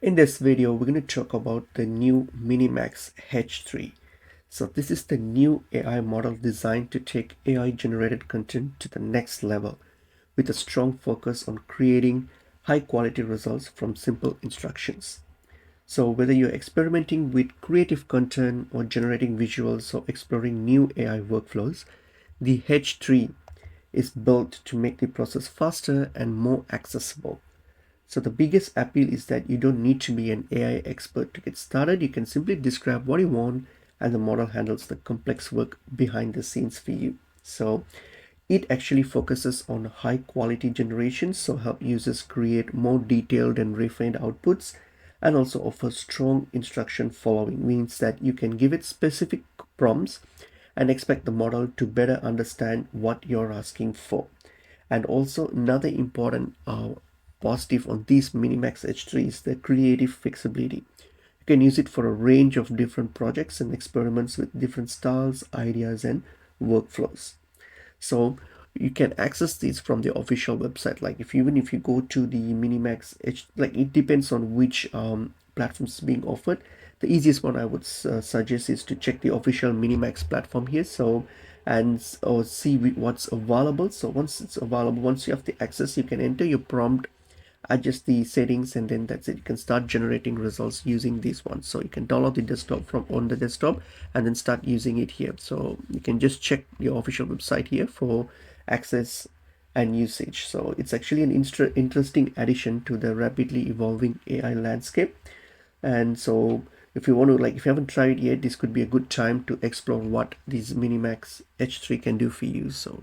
In this video, we're going to talk about the new MiniMax H3. So this is the new AI model designed to take AI generated content to the next level with a strong focus on creating high quality results from simple instructions. So whether you're experimenting with creative content or generating visuals or exploring new AI workflows, the H3 is built to make the process faster and more accessible. So the biggest appeal is that you don't need to be an AI expert to get started. You can simply describe what you want and the model handles the complex work behind the scenes for you. So it actually focuses on high quality generation, so help users create more detailed and refined outputs, and also offers strong instruction following, means that you can give it specific prompts and expect the model to better understand what you're asking for. And also another important positive on these MiniMax H3 is the creative flexibility. You can use it for a range of different projects and experiments with different styles, ideas, and workflows. So you can access these from the official website. Like if you go to the MiniMax H, like it depends on which platforms being offered. The easiest one I would suggest is to check the official MiniMax platform here. So and or see what's available. So once it's available, once you have the access, you can enter your prompt, adjust the settings, and then that's it. You can start generating results using these ones. So you can download the desktop from on the desktop and then start using it here. So you can just check your official website here for access and usage. So it's actually an interesting addition to the rapidly evolving AI landscape. And so if you want to, like, if you haven't tried it yet, this could be a good time to explore what these MiniMax H3 can do for you. So